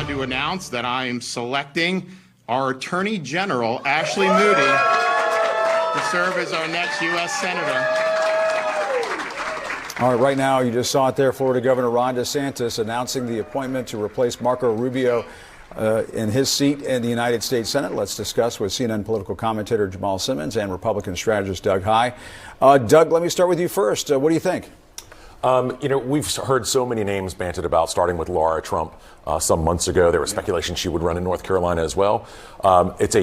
proud to announce that I am selecting our Attorney General, Ashley Moody, to serve as our next U.S. Senator. All right, right now, you just saw it there, Florida Governor Ron DeSantis announcing the appointment to replace Marco Rubio in his seat in the United States Senate. Let's discuss with CNN political commentator Jamal Simmons and Republican strategist Doug Heye. Doug, let me start with you first. What do you think? We've heard so many names banted about, starting with Laura Trump some months ago. There was speculation she would run in North Carolina as well. It's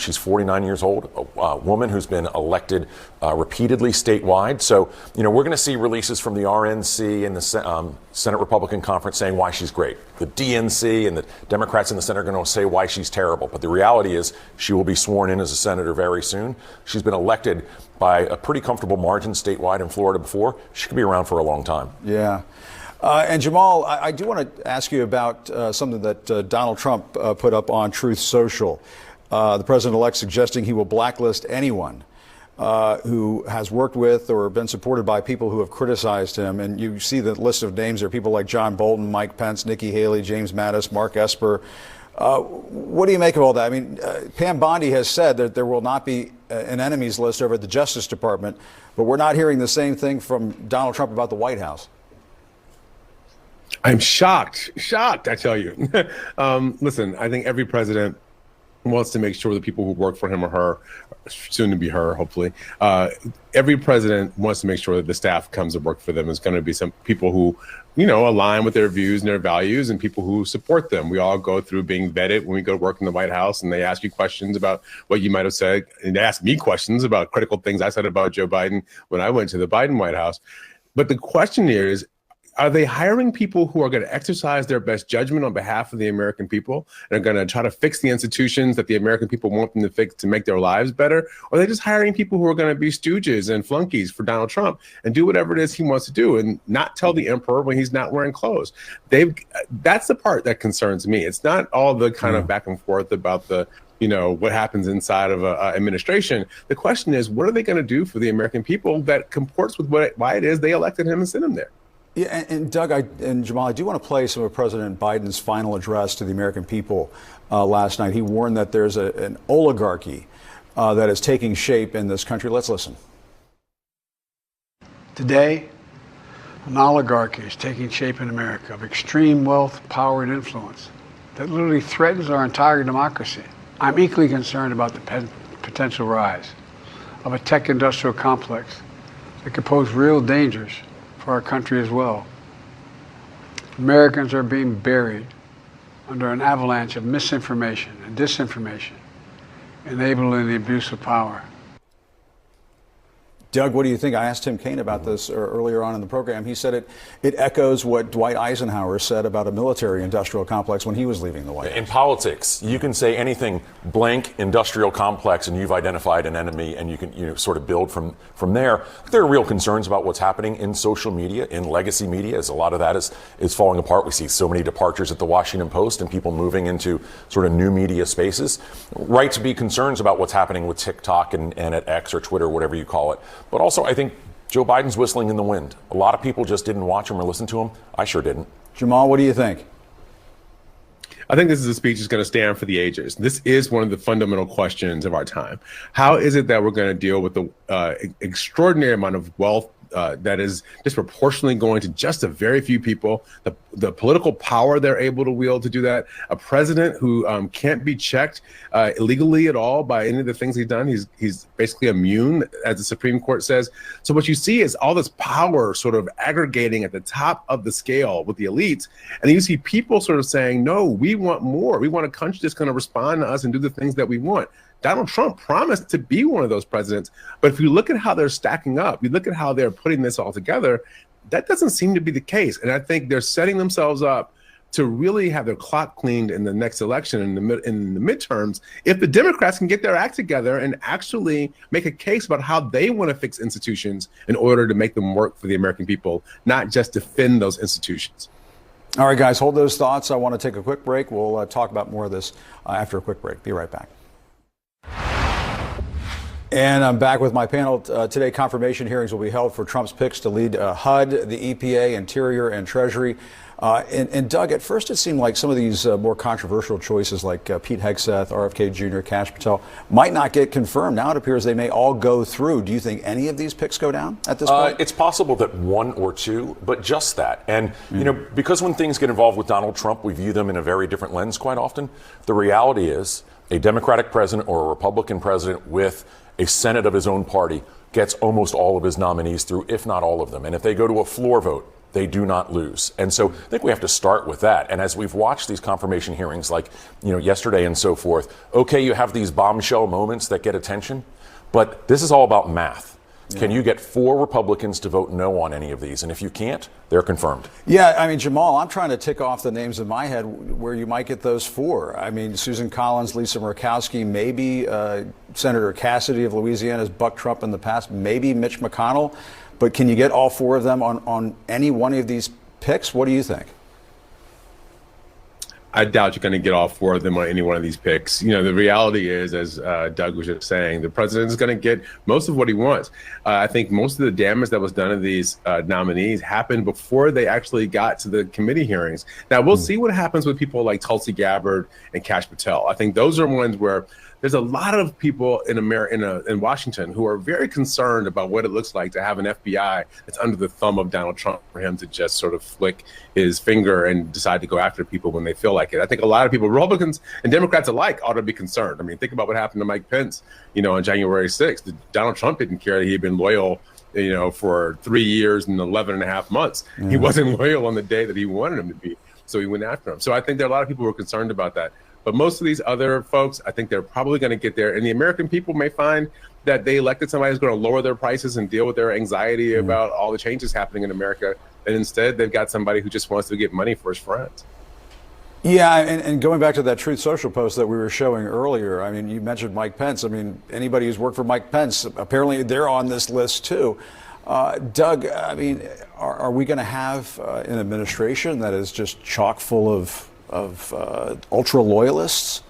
she's 49 years old, a woman who's been elected repeatedly statewide. So, we're going to see releases from the RNC and the Senate Republican Conference saying why she's great. The DNC and the Democrats in the Senate are going to say why she's terrible. But the reality is she will be sworn in as a senator very soon. She's been elected by a pretty comfortable margin statewide in Florida before. She could be around for a long time. Yeah. And Jamal, I do want to ask you about something that Donald Trump put up on Truth Social. The president-elect suggesting he will blacklist anyone who has worked with or been supported by people who have criticized him. And you see the list of names there, people like John Bolton, Mike Pence, Nikki Haley, James Mattis, Mark Esper. What do you make of all that? I mean, Pam Bondi has said that there will not be an enemies list over at the Justice Department, but we're not hearing the same thing from Donald Trump about the White House. I'm shocked, I tell you. Listen, I think every president wants to make sure the people who work for him or her, soon to be her, hopefully, every president wants to make sure that the staff comes to work for them. Is going to be some people who, align with their views and their values, and people who support them. We all go through being vetted when we go to work in the White House, and they ask you questions about what you might have said, and they ask me questions about critical things I said about Joe Biden when I went to the Biden White House. But the question here is, are they hiring people who are going to exercise their best judgment on behalf of the American people and are going to try to fix the institutions that the American people want them to fix to make their lives better? Or are they just hiring people who are going to be stooges and flunkies for Donald Trump and do whatever it is he wants to do and not tell the emperor when he's not wearing clothes? That's the part that concerns me. It's not all the kind of back and forth about the what happens inside of an administration. The question is, what are they going to do for the American people that comports with why it is they elected him and sent him there? Yeah, and Doug and Jamal, I do want to play some of President Biden's final address to the American people last night. He warned that there's an oligarchy that is taking shape in this country. Let's listen. Today, an oligarchy is taking shape in America of extreme wealth, power, and influence that literally threatens our entire democracy. I'm equally concerned about the potential rise of a tech industrial complex that could pose real dangers for our country as well. Americans are being buried under an avalanche of misinformation and disinformation, enabling the abuse of power. Doug, what do you think? I asked Tim Kaine about this earlier on in the program. He said it echoes what Dwight Eisenhower said about a military industrial complex when he was leaving the White House. In politics, you can say anything blank industrial complex and you've identified an enemy, and you can sort of build from there. There are real concerns about what's happening in social media, in legacy media, as a lot of that is falling apart. We see so many departures at the Washington Post and people moving into sort of new media spaces. Right to be concerned about what's happening with TikTok and at X or Twitter, whatever you call it. But also, I think Joe Biden's whistling in the wind. A lot of people just didn't watch him or listen to him. I sure didn't. Jamal, what do you think? I think this is a speech that's going to stand for the ages. This is one of the fundamental questions of our time. How is it that we're going to deal with the extraordinary amount of wealth that is disproportionately going to just a very few people, the political power they're able to wield to do that, a president who can't be checked illegally at all by any of the things he's done. He's basically immune, as the Supreme Court says. So what you see is all this power sort of aggregating at the top of the scale with the elites. And you see people sort of saying, no, we want more. We want a country that's going to respond to us and do the things that we want. Donald Trump promised to be one of those presidents. But if you look at how they're stacking up, you look at how they're putting this all together, that doesn't seem to be the case. And I think they're setting themselves up to really have their clock cleaned in the next election, in the midterms, if the Democrats can get their act together and actually make a case about how they want to fix institutions in order to make them work for the American people, not just defend those institutions. All right, guys, hold those thoughts. I want to take a quick break. We'll talk about more of this after a quick break. Be right back. And I'm back with my panel. Today, confirmation hearings will be held for Trump's picks to lead HUD, the EPA, Interior, and Treasury. And Doug, at first it seemed like some of these more controversial choices like Pete Hegseth, RFK Jr., Kash Patel might not get confirmed. Now it appears they may all go through. Do you think any of these picks go down at this point? It's possible that one or two, but just that. And, because when things get involved with Donald Trump, we view them in a very different lens quite often. The reality is a Democratic president or a Republican president with a Senate of his own party gets almost all of his nominees through, if not all of them. And if they go to a floor vote, they do not lose. And so I think we have to start with that. And as we've watched these confirmation hearings like, yesterday and so forth, okay, you have these bombshell moments that get attention, but this is all about math. Yeah. Can you get 4 Republicans to vote no on any of these? And if you can't, they're confirmed. Yeah, I mean, Jamal, I'm trying to tick off the names in my head where you might get those 4. I mean, Susan Collins, Lisa Murkowski, maybe Senator Cassidy of Louisiana's bucked Trump in the past, maybe Mitch McConnell. But can you get all 4 of them on any one of these picks? What do you think? I doubt you're going to get all 4 of them on any one of these picks. The reality is, as Doug was just saying, the president is going to get most of what he wants. I think most of the damage that was done to these nominees happened before they actually got to the committee hearings. Now, we'll see what happens with people like Tulsi Gabbard and Kash Patel. I think those are ones where there's a lot of people in Washington who are very concerned about what it looks like to have an FBI that's under the thumb of Donald Trump for him to just sort of flick his finger and decide to go after people when they feel like it. I think a lot of people, Republicans and Democrats alike, ought to be concerned. I mean, think about what happened to Mike Pence, on January 6th. Donald Trump didn't care that he had been loyal, for 3 years and 11 and a half months. Yeah. He wasn't loyal on the day that he wanted him to be. So he went after him. So I think there are a lot of people who are concerned about that. But most of these other folks, I think they're probably going to get there. And the American people may find that they elected somebody who's going to lower their prices and deal with their anxiety about all the changes happening in America. And instead, they've got somebody who just wants to get money for his friends. Yeah, and going back to that Truth Social post that we were showing earlier, I mean, you mentioned Mike Pence. I mean, anybody who's worked for Mike Pence, apparently they're on this list too. Doug, I mean, are we going to have an administration that is just chock full of ultra loyalists?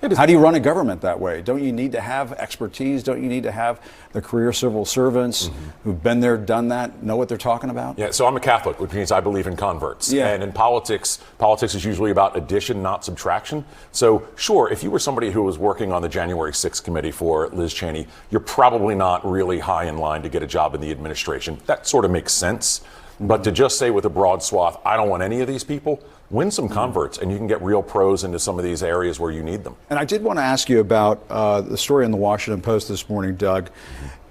How do you run a government that way? Don't you need to have expertise? Don't you need to have the career civil servants who've been there, done that, know what they're talking about? Yeah, so I'm a Catholic, which means I believe in converts. Yeah. And in politics is usually about addition, not subtraction. So sure, if you were somebody who was working on the January 6th committee for Liz Cheney, you're probably not really high in line to get a job in the administration. That sort of makes sense. But to just say with a broad swath, I don't want any of these people, win some converts, and you can get real pros into some of these areas where you need them. And I did want to ask you about the story in the Washington Post this morning, Doug,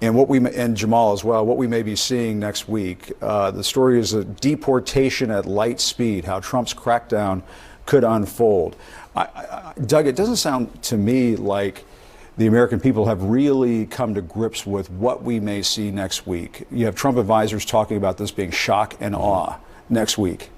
and Jamal as well, what we may be seeing next week. The story is a deportation at light speed, how Trump's crackdown could unfold. Doug, it doesn't sound to me like the American people have really come to grips with what we may see next week. You have Trump advisors talking about this being shock and awe next week.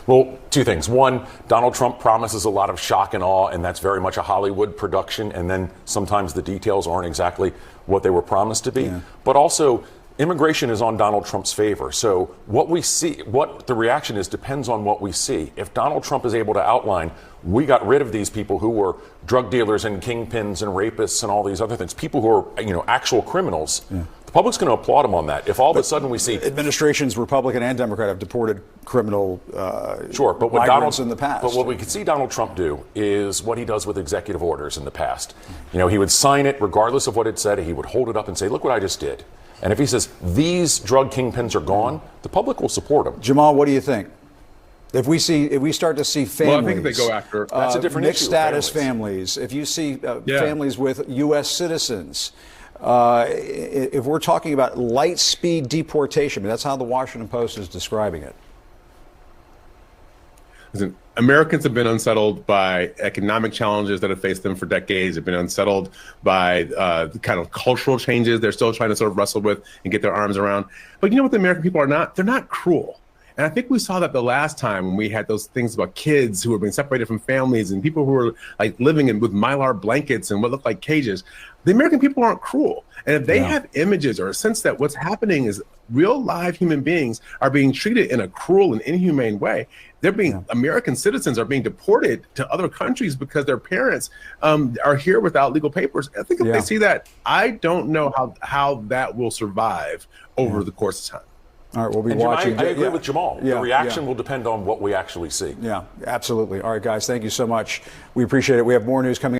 Well, 2 things. One, Donald Trump promises a lot of shock and awe, and that's very much a Hollywood production. And then sometimes the details aren't exactly what they were promised to be. Yeah. But also, immigration is on Donald Trump's favor. So what we see, what the reaction is, depends on what we see. If Donald Trump is able to outline, we got rid of these people who were drug dealers and kingpins and rapists and all these other things, people who are, actual criminals. Yeah. The public's going to applaud him on that. If all of a sudden we see administrations, Republican and Democrat, have deported criminal sure, but what migrants in the past. But what we could see Donald Trump do is what he does with executive orders in the past. He would sign it regardless of what it said. He would hold it up and say, "Look what I just did." And if he says these drug kingpins are gone, the public will support him. Jamal, what do you think? If we start to see families, well, I think they go after that's a different mixed issue. Status families. If you see families with U.S. citizens, if we're talking about light speed deportation, that's how the Washington Post is describing it. Listen, Americans have been unsettled by economic challenges that have faced them for decades. They've been unsettled by the kind of cultural changes they're still trying to sort of wrestle with and get their arms around. But you know what the American people are not? They're not cruel. And I think we saw that the last time when we had those things about kids who were being separated from families and people who were like living with Mylar blankets and what looked like cages. The American people aren't cruel. And if they have images or a sense that what's happening is real live human beings are being treated in a cruel and inhumane way, they're being American citizens are being deported to other countries because their parents are here without legal papers. I think if they see that, I don't know how that will survive over the course of time. All right, we'll be And Jim, watching. I agree with Jamal. Yeah, the reaction yeah. will depend on what we actually see. Yeah, absolutely. All right, guys, thank you so much. We appreciate it. We have more news coming.